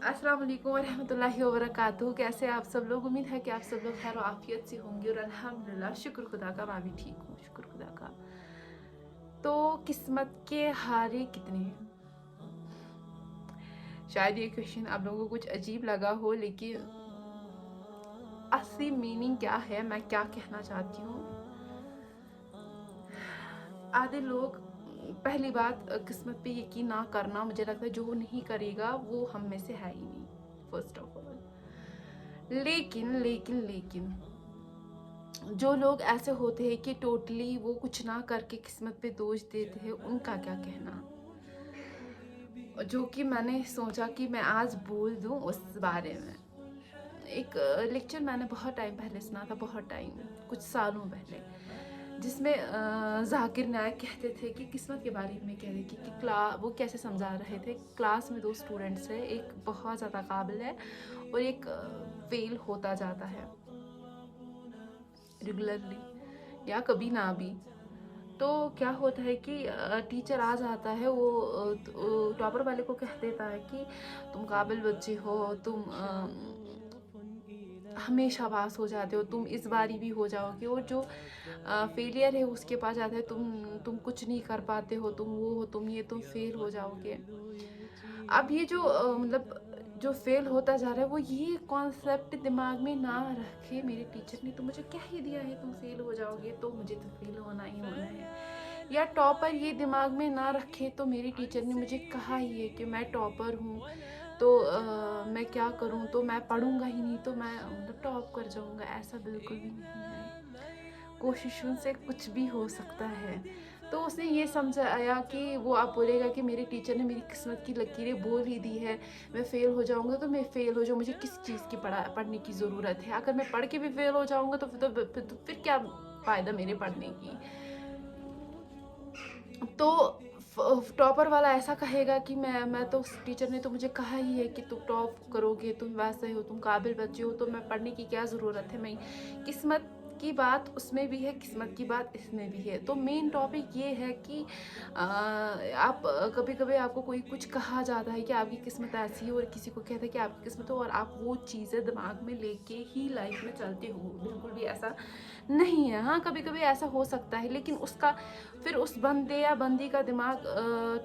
अस्सलाम वालेकुम वरहमतुल्लाहि वबरकातुहू। कैसे आप सब लोग? उम्मीद है कि आप सब लोग खैर आफियत से होंगे और अल्हम्दुलिल्लाह शुक्र खुदा का मैं भी ठीक हूँ, शुक्र खुदा का। तो किस्मत के हारे कितने हैं? शायद ये क्वेश्चन आप लोगों को कुछ अजीब लगा हो, लेकिन असली मीनिंग क्या है, मैं क्या कहना चाहती हूँ। आधे लोग, पहली बात, किस्मत पे यकीन ना करना, मुझे लगता है जो नहीं करेगा वो हम में से है ही नहीं, फर्स्ट ऑफ ऑल। लेकिन जो लोग ऐसे होते हैं कि टोटली वो कुछ ना करके किस्मत पे दोष देते हैं, उनका क्या कहना, जो कि मैंने सोचा कि मैं आज बोल दूं उस बारे में। एक लेक्चर मैंने बहुत टाइम पहले सुना था, बहुत टाइम, कुछ सालों पहले, जिसमें जाकिर नायक कहते थे कि किस्मत के बारे में कह रहे कि वो कैसे समझा रहे थे। क्लास में दो स्टूडेंट्स है, एक बहुत ज़्यादा काबिल है और एक फेल होता जाता है रेगुलरली या कभी ना भी। तो क्या होता है कि टीचर आ जाता है, वो टॉपर वाले को कह देता है कि तुम काबिल बच्चे हो, तुम हमेशा पास हो जाते हो, तुम इस बारी भी हो जाओगे। और जो फेलियर है उसके पास जाता है, तुम कुछ नहीं कर पाते हो, तुम वो हो, तुम ये, तुम फेल हो जाओगे। अब ये जो मतलब जो फेल होता जा रहा है, वो ये कॉन्सेप्ट दिमाग में ना रखे, मेरे टीचर ने तो मुझे कह ही दिया है तुम फेल हो जाओगे, तो मुझे तो फेल होना ही होना है। या टॉपर ये दिमाग में ना रखे, तो मेरी टीचर ने मुझे कहा ही है कि मैं टॉपर हूँ, तो मैं क्या करूँ, तो मैं पढ़ूंगा ही नहीं, तो मैं मतलब टॉप कर जाऊँगा। ऐसा बिल्कुल भी नहीं है, कोशिशों से कुछ भी हो सकता है। तो उसने ये समझाया कि वो आप बोलेगा कि मेरे टीचर ने मेरी किस्मत की लकीरें बोल ही दी है, मैं फ़ेल हो जाऊँगा तो मैं फ़ेल हो जाऊँ, मुझे किस चीज़ की पढ़ने की ज़रूरत है। अगर मैं पढ़ के भी फ़ेल हो जाऊँगा तो फिर क्या फ़ायदा मेरे पढ़ने की। तो टॉपर वाला ऐसा कहेगा कि मैं तो, टीचर ने तो मुझे कहा ही है कि तुम टॉप करोगे, तुम वैसे हो, तुम काबिल बच्चे हो, तो मैं पढ़ने की क्या ज़रूरत है। मैं किस्मत की बात उसमें भी है, किस्मत की बात इसमें भी है। तो मेन टॉपिक ये है कि आप कभी कभी आपको कोई कुछ कहा जाता है कि आपकी किस्मत ऐसी है, और किसी को कहता है कि आपकी किस्मत हो, और आप वो चीज़ें दिमाग में लेके ही लाइफ में चलते हो। बिल्कुल भी ऐसा नहीं है। हाँ, कभी कभी ऐसा हो सकता है, लेकिन उसका फिर उस बंदे या बंदी का दिमाग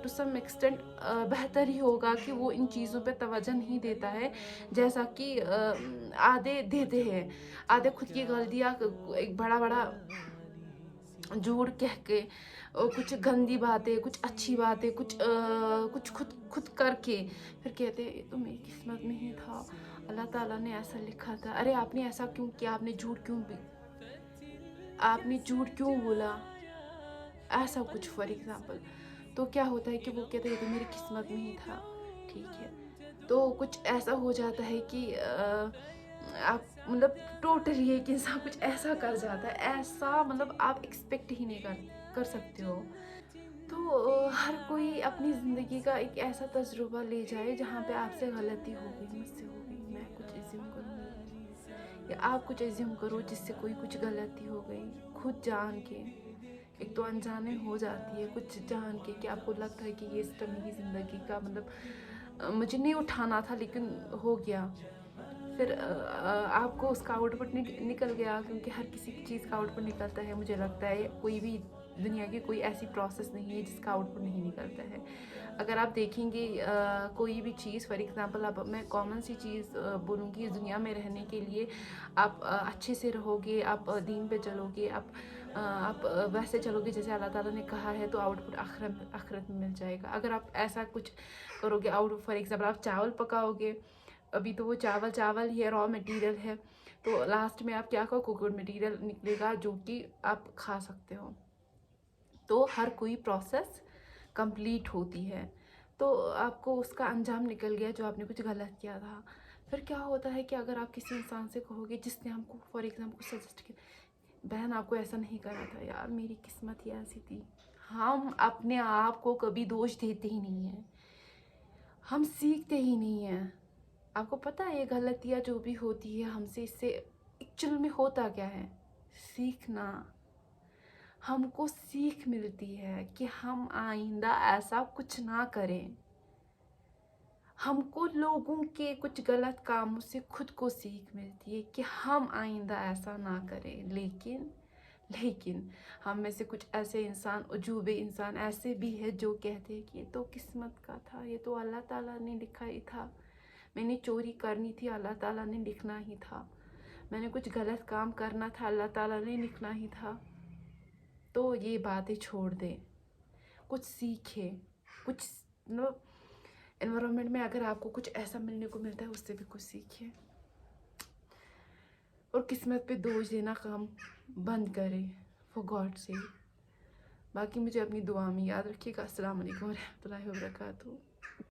टू सम एक्सटेंट बेहतर ही होगा कि वो इन चीज़ों पे तवज्जो नहीं देता है, जैसा कि आधे देते हैं। आधे खुद की गलतियाँ एक बड़ा बड़ा झूठ कह के, कुछ गंदी बातें, कुछ अच्छी बातें, कुछ खुद खुद करके फिर कहते हैं ये तो मेरी किस्मत में ही था, अल्लाह ताला ने ऐसा लिखा था। अरे आपने ऐसा क्यों किया, आपने झूठ क्यों बोला, ऐसा कुछ फॉर एग्जाम्पल। तो क्या होता है कि वो कहते हैं ये तो मेरी किस्मत में ही था, ठीक है। तो कुछ ऐसा हो जाता है कि आप मतलब टोटली एक इंसान कुछ ऐसा कर जाता है, ऐसा मतलब आप एक्सपेक्ट ही नहीं कर सकते हो। तो हर कोई अपनी ज़िंदगी का एक ऐसा तजुर्बा ले जाए जहाँ पे आपसे गलती हो गई, मुझसे हो गई, मैं कुछ एज्यूम करूँगी या आप कुछ एज्यूम करो जिससे कोई कुछ गलती हो गई, खुद जान के। एक तो अनजाने हो जाती है, कुछ जान के कि आपको लगता है कि ये स्टेप मेरी ज़िंदगी का मतलब मुझे नहीं उठाना था, लेकिन हो गया। फिर आपको उसका आउटपुट निकल गया, क्योंकि हर किसी की चीज़ का आउटपुट निकलता है। मुझे लगता है कोई भी दुनिया की कोई ऐसी प्रोसेस नहीं है जिसका आउटपुट नहीं निकलता है। अगर आप देखेंगे कोई भी चीज़, फॉर एग्जांपल अब मैं कॉमन सी चीज़ बोलूँगी, इस दुनिया में रहने के लिए आप अच्छे से रहोगे, आप दीन पे चलोगे, आप वैसे चलोगे जैसे अल्लाह ताला ने कहा है, तो आउटपुट आखिरत में मिल जाएगा। अगर आप ऐसा कुछ करोगे, फॉर एग्जांपल आप चावल पकाओगे, अभी तो वो चावल ही है, रॉ मटेरियल है, तो लास्ट में आप क्या कहो, कुकड मटेरियल निकलेगा जो कि आप खा सकते हो। तो हर कोई प्रोसेस कंप्लीट होती है, तो आपको उसका अंजाम निकल गया जो आपने कुछ गलत किया था। फिर क्या होता है कि अगर आप किसी इंसान से कहोगे जिसने हमको फॉर एग्जाम्पल कुछ सजेस्ट किया, बहन आपको ऐसा नहीं करना था, यार मेरी किस्मत ही ऐसी थी। हम अपने आप को कभी दोष देते ही नहीं हैं, हम सीखते ही नहीं हैं। आपको पता है ये गलतियाँ जो भी होती है हमसे, इससे एक्चुअल में होता क्या है, सीखना। हमको सीख मिलती है कि हम आइंदा ऐसा कुछ ना करें। हमको लोगों के कुछ गलत कामों से खुद को सीख मिलती है कि हम आइंदा ऐसा ना करें, लेकिन हम में से कुछ ऐसे इंसान, अजूबे इंसान ऐसे भी है जो कहते हैं कि ये तो किस्मत का था, ये तो अल्लाह ताला ने लिखा ही था, मैंने चोरी करनी थी, अल्लाह ताला ने लिखना ही था, मैंने कुछ गलत काम करना था, अल्लाह ताला ने लिखना ही था। तो ये बातें छोड़ दें, कुछ सीखें, कुछ मतलब एनवायरनमेंट में अगर आपको कुछ ऐसा मिलने को मिलता है उससे भी कुछ सीखिए, और किस्मत पे दोष देना काम बंद करें फॉर गॉड से। बाकी मुझे अपनी दुआ में याद रखिएगा। अस्सलाम वालेकुम रहमतुल्लाहि व बरकातहू।